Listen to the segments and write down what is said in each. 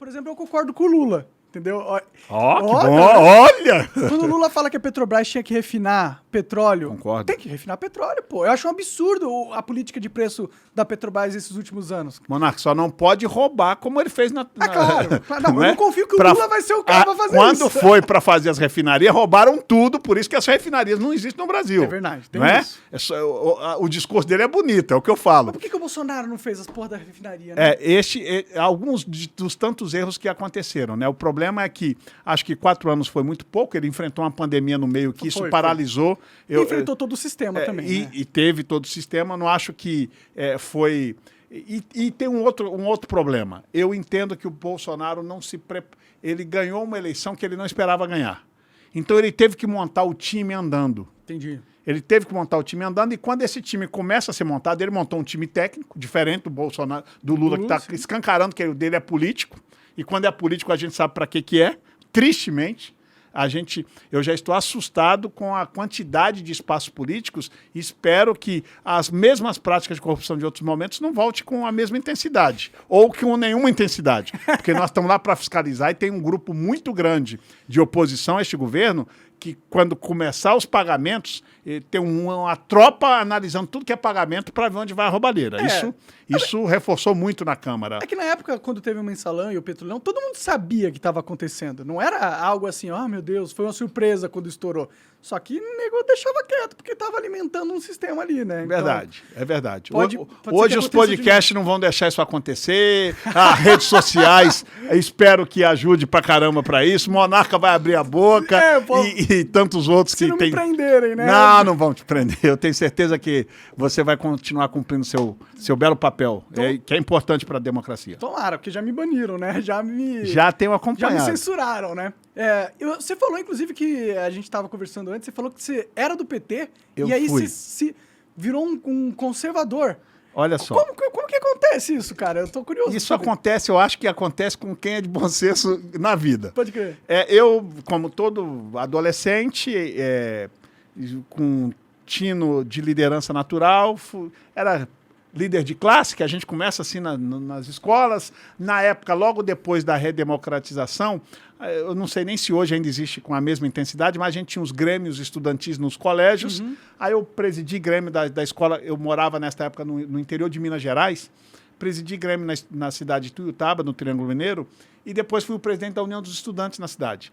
Por exemplo, eu concordo com o Lula. Entendeu? Ó, que bom, olha! Quando o Lula fala que a Petrobras tinha que refinar petróleo... Concordo. Tem que refinar petróleo, pô. Eu acho um absurdo a política de preço da Petrobras esses últimos anos. Monarca, só não pode roubar como ele fez na... Claro. Não, não eu não confio que o Lula vai ser o cara pra fazer quando isso. Quando foi pra fazer as refinarias, roubaram tudo, por isso que as refinarias não existem no Brasil. É verdade, tem não é? isso. O discurso dele é bonito, é o que eu falo. Mas por que o Bolsonaro não fez as porra da refinaria, né? Alguns dos tantos erros que aconteceram, né? O problema é que, acho que 4 anos foi muito pouco, ele enfrentou uma pandemia no meio que isso paralisou. Enfrentou todo o sistema também, né? E teve todo o sistema, não acho que foi... E tem um outro problema. Eu entendo que o Bolsonaro ele ganhou uma eleição que ele não esperava ganhar. Então ele teve que montar o time andando. Entendi. Ele teve que montar o time andando, e quando esse time começa a ser montado, ele montou um time técnico, diferente do Bolsonaro, do Lula, que está escancarando que o dele é político. E quando é político, a gente sabe para que é. Tristemente, eu já estou assustado com a quantidade de espaços políticos e espero que as mesmas práticas de corrupção de outros momentos não voltem com a mesma intensidade, ou com nenhuma intensidade, porque nós estamos lá para fiscalizar e tem um grupo muito grande de oposição a este governo que, quando começar os pagamentos, tem uma tropa analisando tudo que é pagamento para ver onde vai a roubalheira. Isso reforçou muito na Câmara. É que na época, quando teve o Mensalão e o Petrolão, todo mundo sabia que estava acontecendo. Não era algo assim, meu Deus, foi uma surpresa quando estourou. Só que o nego deixava quieto, porque estava alimentando um sistema ali, né? Então, é verdade. Pode Hoje os podcasts não vão deixar isso acontecer, as redes sociais, espero que ajude pra caramba pra isso, Monarca vai abrir a boca e tantos outros que não tem... me prenderem, né? Não vão te prender. Eu tenho certeza que você vai continuar cumprindo seu belo papel, que é importante para a democracia. Tomara, porque já me baniram, né? Já tenho acompanhado. Já me censuraram, né? Você falou, inclusive, que a gente estava conversando antes, você falou que você era do PT e aí você se virou um conservador. Olha só. Como que acontece isso, cara? Eu tô curioso. Isso acontece, eu acho que acontece com quem é de bom senso na vida. Pode crer. Eu, como todo adolescente, com tino de liderança natural, era líder de classe, que a gente começa assim nas escolas. Na época, logo depois da redemocratização, eu não sei nem se hoje ainda existe com a mesma intensidade, mas a gente tinha os grêmios estudantis nos colégios. Aí eu presidi grêmio da escola, eu morava nessa época no interior de Minas Gerais, presidi grêmio na cidade de Tuiutaba, no Triângulo Mineiro, e depois fui o presidente da União dos Estudantes na cidade.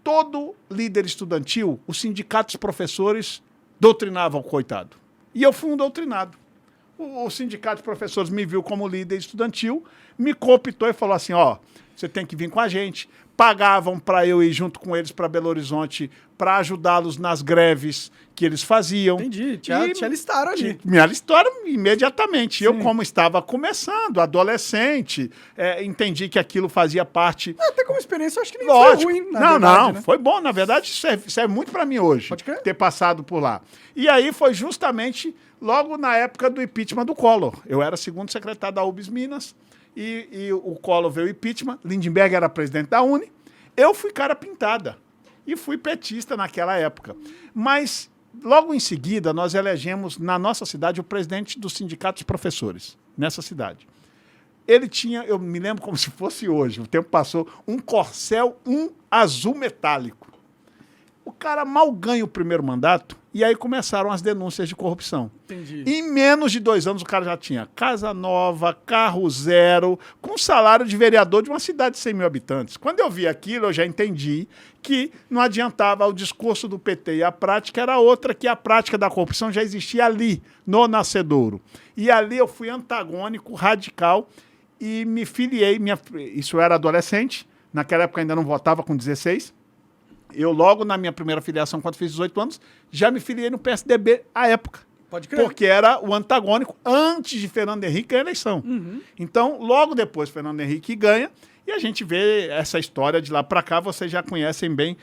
Todo líder estudantil, os sindicatos professores doutrinavam o coitado. E eu fui um doutrinado. O sindicato de professores me viu como líder estudantil, me cooptou e falou assim, você tem que vir com a gente. Pagavam para eu ir junto com eles para Belo Horizonte para ajudá-los nas greves que eles faziam. Entendi, te alistaram ali. Me alistaram imediatamente. Sim. Eu, como estava começando, adolescente, entendi que aquilo fazia parte... Até como experiência, eu acho que nem foi ruim, na verdade, né? Foi bom. Na verdade, serve muito para mim hoje, ter passado por lá. E aí foi justamente logo na época do impeachment do Collor. Eu era segundo secretário da UBS Minas, e o Collor veio o impeachment, Lindenberg era presidente da UNE, eu fui cara pintada e fui petista naquela época. Mas logo em seguida nós elegemos na nossa cidade o presidente do sindicato de professores, nessa cidade. Ele tinha, eu me lembro como se fosse hoje, o tempo passou, um Corcel 1 azul metálico. O cara mal ganha o primeiro mandato e aí começaram as denúncias de corrupção. Entendi. Em menos de 2 anos o cara já tinha casa nova, carro zero, com salário de vereador de uma cidade de 100 mil habitantes. Quando eu vi aquilo, eu já entendi que não adiantava o discurso do PT e a prática era outra, que a prática da corrupção já existia ali, no Nascedouro. E ali eu fui antagônico, radical e me filiei. Isso eu era adolescente, naquela época ainda não votava com 16. Eu logo na minha primeira filiação, quando fiz 18 anos, já me filiei no PSDB à época. Pode crer. Porque era o antagônico antes de Fernando Henrique ganhar a eleição. Então, logo depois, Fernando Henrique ganha e a gente vê essa história de lá para cá, vocês já conhecem bem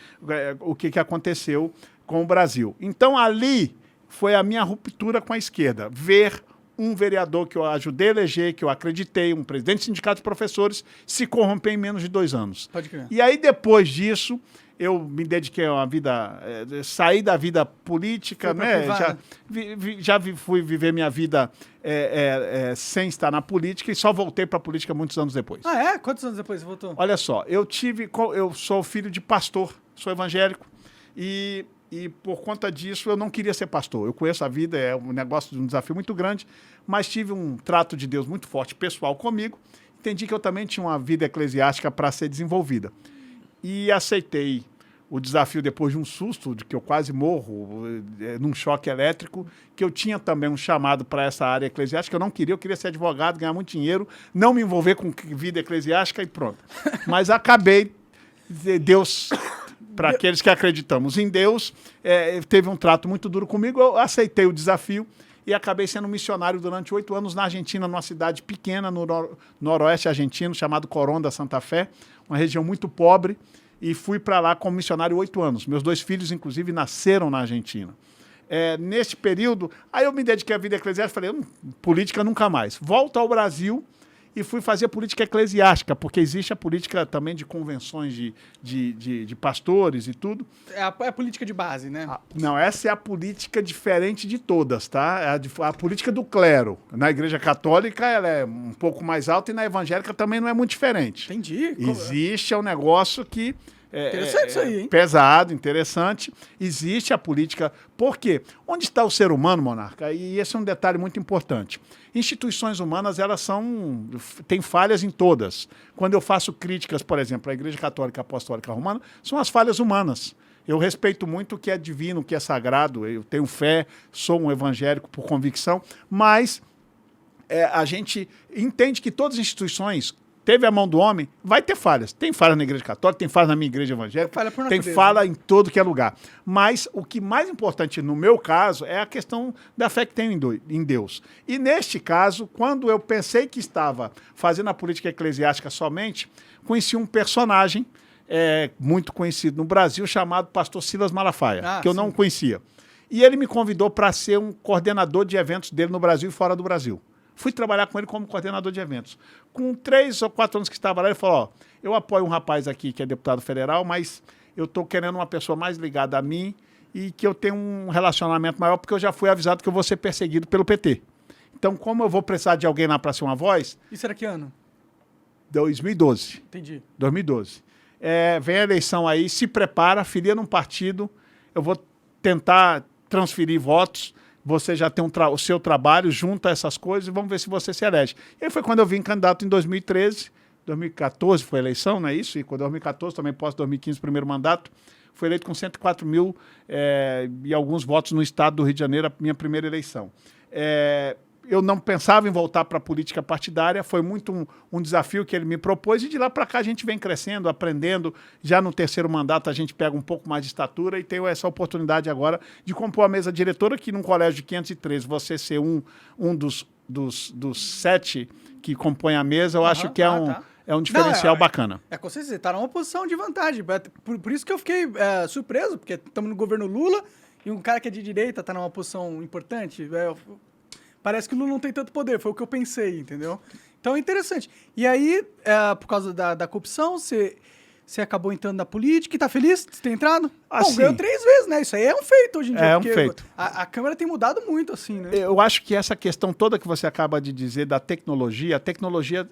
o que aconteceu com o Brasil. Então, ali foi a minha ruptura com a esquerda. Ver um vereador que eu ajudei a eleger, que eu acreditei, um presidente do sindicato de professores, se corromper em menos de 2 anos. Pode crer. E aí, depois disso, eu me dediquei a uma vida, saí da vida política, né? Fui viver minha vida sem estar na política e só voltei para a política muitos anos depois. Ah, é? Quantos anos depois você voltou? Olha só, eu sou filho de pastor, sou evangélico e por conta disso eu não queria ser pastor. Eu conheço a vida, é um negócio de um desafio muito grande, mas tive um trato de Deus muito forte, pessoal comigo. Entendi que eu também tinha uma vida eclesiástica para ser desenvolvida. E aceitei o desafio depois de um susto, de que eu quase morro, num choque elétrico, que eu tinha também um chamado para essa área eclesiástica. Eu queria ser advogado, ganhar muito dinheiro, não me envolver com vida eclesiástica e pronto. Mas acabei, Deus, para aqueles que acreditamos em Deus, teve um trato muito duro comigo, eu aceitei o desafio e acabei sendo missionário durante 8 anos na Argentina, numa cidade pequena, no noroeste argentino, chamado Coronda Santa Fé, uma região muito pobre, e fui para lá como missionário 8 anos. Meus 2 filhos, inclusive, nasceram na Argentina. Neste período, aí eu me dediquei à vida eclesiástica, falei, política nunca mais. Volto ao Brasil e fui fazer política eclesiástica, porque existe a política também de convenções de pastores e tudo. É a política de base, né? Não, essa é a política diferente de todas, tá? É a política do clero. Na Igreja Católica ela é um pouco mais alta e na evangélica também não é muito diferente. Entendi. Existe um negócio que interessante isso aí, hein? Pesado, interessante. Existe a política. Por quê? Onde está o ser humano, Monarca? E esse é um detalhe muito importante. Instituições humanas, elas têm falhas em todas. Quando eu faço críticas, por exemplo, à Igreja Católica Apostólica Romana, são as falhas humanas. Eu respeito muito o que é divino, o que é sagrado, eu tenho fé, sou um evangélico por convicção, mas a gente entende que todas as instituições teve a mão do homem, vai ter falhas. Tem falha na Igreja Católica, tem falha na minha igreja evangélica, tem falha em todo que é lugar. Mas o que mais importante no meu caso é a questão da fé que tenho em Deus. E neste caso, quando eu pensei que estava fazendo a política eclesiástica somente, conheci um personagem muito conhecido no Brasil chamado Pastor Silas Malafaia, que eu não conhecia. E ele me convidou para ser um coordenador de eventos dele no Brasil e fora do Brasil. Fui trabalhar com ele como coordenador de eventos. Com 3 ou 4 anos que estava lá, ele falou, eu apoio um rapaz aqui que é deputado federal, mas eu estou querendo uma pessoa mais ligada a mim e que eu tenha um relacionamento maior, porque eu já fui avisado que eu vou ser perseguido pelo PT. Então, como eu vou precisar de alguém lá para ser uma voz... Isso era que ano? 2012. Entendi. 2012. Vem a eleição aí, se prepara, filia num partido, eu vou tentar transferir votos, você já tem o seu trabalho, junta essas coisas e vamos ver se você se elege. E aí foi quando eu vim candidato em 2013, 2014 foi a eleição, não é isso? E quando 2014, também pós 2015, primeiro mandato, fui eleito com 104 mil e alguns votos no estado do Rio de Janeiro, a minha primeira eleição. Eu não pensava em voltar para a política partidária, foi muito um desafio que ele me propôs e de lá para cá a gente vem crescendo, aprendendo. Já no terceiro mandato a gente pega um pouco mais de estatura e tenho essa oportunidade agora de compor a mesa diretora, que num colégio de 513 você ser um dos 7 que compõem a mesa, eu acho que é um diferencial bacana. Com certeza, você está numa posição de vantagem. Por isso que eu fiquei surpreso, porque estamos no governo Lula e um cara que é de direita está numa posição importante. Parece que o Lula não tem tanto poder, foi o que eu pensei, entendeu? Então é interessante. E aí, por causa da corrupção, você acabou entrando na política e tá feliz de ter entrado? Assim, bom, ganhou 3 vezes, né? Isso aí é um feito hoje em dia. É um feito. A Câmara tem mudado muito, assim, né? Eu acho que essa questão toda que você acaba de dizer da tecnologia,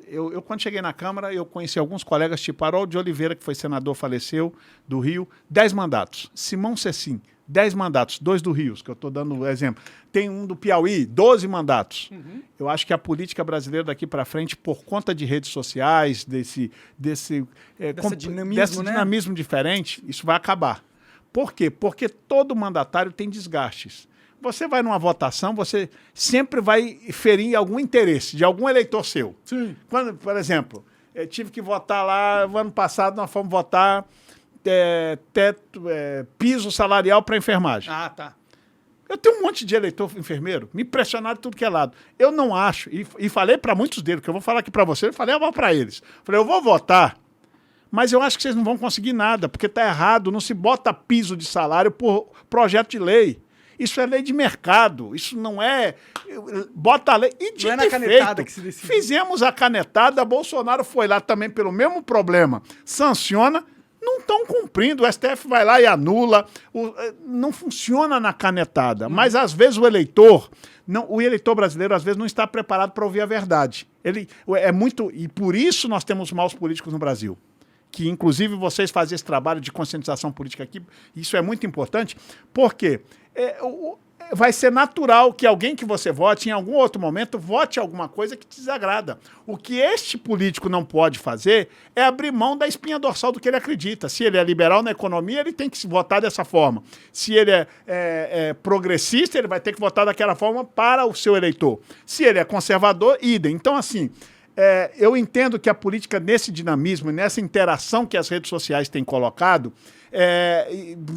eu quando cheguei na Câmara, eu conheci alguns colegas, tipo Harold de Oliveira, que foi senador, faleceu, do Rio, 10 mandatos. Simão Cecim, 10 mandatos, 2 do Rio, que eu estou dando exemplo. Tem um do Piauí, 12 mandatos. Uhum. Eu acho que a política brasileira daqui para frente, por conta de redes sociais, desse dinamismo diferente, isso vai acabar. Por quê? Porque todo mandatário tem desgastes. Você vai numa votação, você sempre vai ferir algum interesse de algum eleitor seu. Sim. Quando, por exemplo, eu tive que votar lá, no ano passado nós fomos votar piso salarial para enfermagem. Ah, tá. Eu tenho um monte de eleitor enfermeiro, me pressionaram de tudo que é lado. Eu não acho, e falei para muitos deles, que eu vou falar aqui para você, eu falei para eles. Falei, eu vou votar, mas eu acho que vocês não vão conseguir nada, porque está errado, não se bota piso de salário por projeto de lei. Isso é lei de mercado, isso não é... Bota a lei e não é na canetada que se decide. Fizemos a canetada, Bolsonaro foi lá também pelo mesmo problema, sanciona, não estão cumprindo. O STF vai lá e anula. Não funciona na canetada. Mas, às vezes, o eleitor brasileiro, às vezes, não está preparado para ouvir a verdade. E por isso nós temos maus políticos no Brasil. Que, inclusive, vocês fazem esse trabalho de conscientização política aqui. Isso é muito importante, porque vai ser natural que alguém que você vote, em algum outro momento, vote alguma coisa que te desagrada. O que este político não pode fazer é abrir mão da espinha dorsal do que ele acredita. Se ele é liberal na economia, ele tem que se votar dessa forma. Se ele é progressista, ele vai ter que votar daquela forma para o seu eleitor. Se ele é conservador, idem. Então, assim, eu entendo que a política, nesse dinamismo, nessa interação que as redes sociais têm colocado,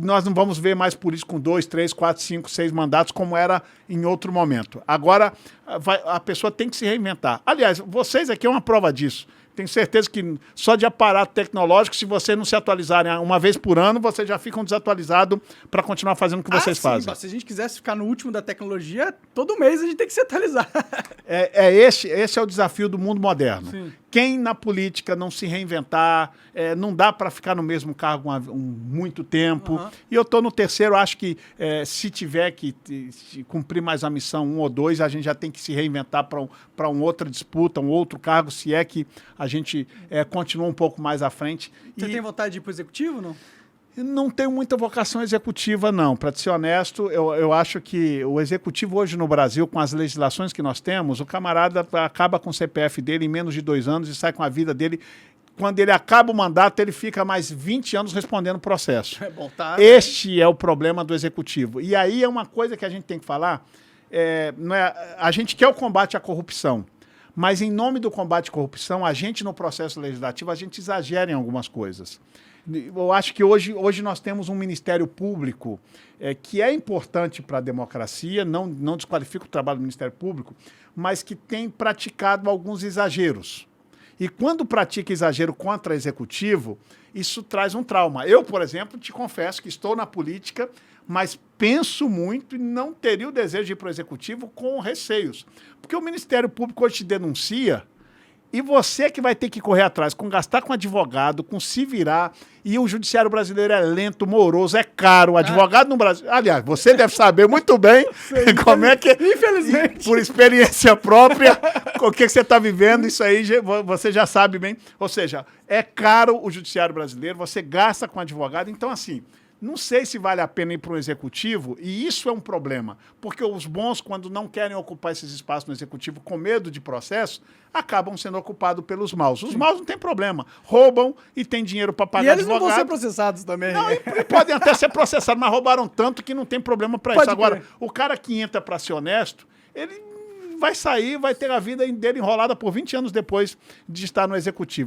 nós não vamos ver mais políticos com 2, 3, 4, 5, 6 mandatos como era em outro momento. Agora, a pessoa tem que se reinventar. Aliás, vocês aqui é uma prova disso. Tenho certeza que só de aparato tecnológico, se vocês não se atualizarem uma vez por ano, vocês já ficam desatualizados para continuar fazendo o que vocês fazem. Se a gente quisesse ficar no último da tecnologia, todo mês a gente tem que se atualizar. Esse é o desafio do mundo moderno. Sim. Quem na política não se reinventar, não dá para ficar no mesmo cargo muito tempo. Uhum. E eu estou no terceiro, acho que se tiver que cumprir mais a missão 1 ou 2, a gente já tem que se reinventar para uma outra disputa, um outro cargo, se é que a gente continua um pouco mais à frente. Você tem vontade de ir para o executivo, não? Não tenho muita vocação executiva, não. Para ser honesto, eu acho que o executivo hoje no Brasil, com as legislações que nós temos, o camarada acaba com o CPF dele em menos de 2 anos e sai com a vida dele. Quando ele acaba o mandato, ele fica mais 20 anos respondendo processo. Este é o problema do executivo. E aí é uma coisa que a gente tem que falar, a gente quer o combate à corrupção. Mas em nome do combate à corrupção, a gente no processo legislativo, a gente exagera em algumas coisas. Eu acho que hoje nós temos um Ministério Público que é importante para a democracia, não desqualifica o trabalho do Ministério Público, mas que tem praticado alguns exageros. E quando pratica exagero contra o Executivo, isso traz um trauma. Eu, por exemplo, te confesso que estou na política, mas penso muito e não teria o desejo de ir para o Executivo com receios. Porque o Ministério Público hoje te denuncia e você que vai ter que correr atrás, gastar com advogado, com se virar, e o judiciário brasileiro é lento, moroso, é caro. O advogado no Brasil... Aliás, você deve saber muito bem como é que... Infelizmente. Por experiência própria, o que você está vivendo, isso aí você já sabe bem. Ou seja, é caro o judiciário brasileiro, você gasta com advogado. Então, assim, não sei se vale a pena ir para um executivo, e isso é um problema, porque os bons, quando não querem ocupar esses espaços no executivo com medo de processo, acabam sendo ocupados pelos maus. Os maus não tem problema, roubam e tem dinheiro para pagar advogado. E eles não vão ser processados também. Não, e podem até ser processados, mas roubaram tanto que não tem problema para isso. Agora, o cara que entra para ser honesto, ele vai sair, vai ter a vida dele enrolada por 20 anos depois de estar no executivo.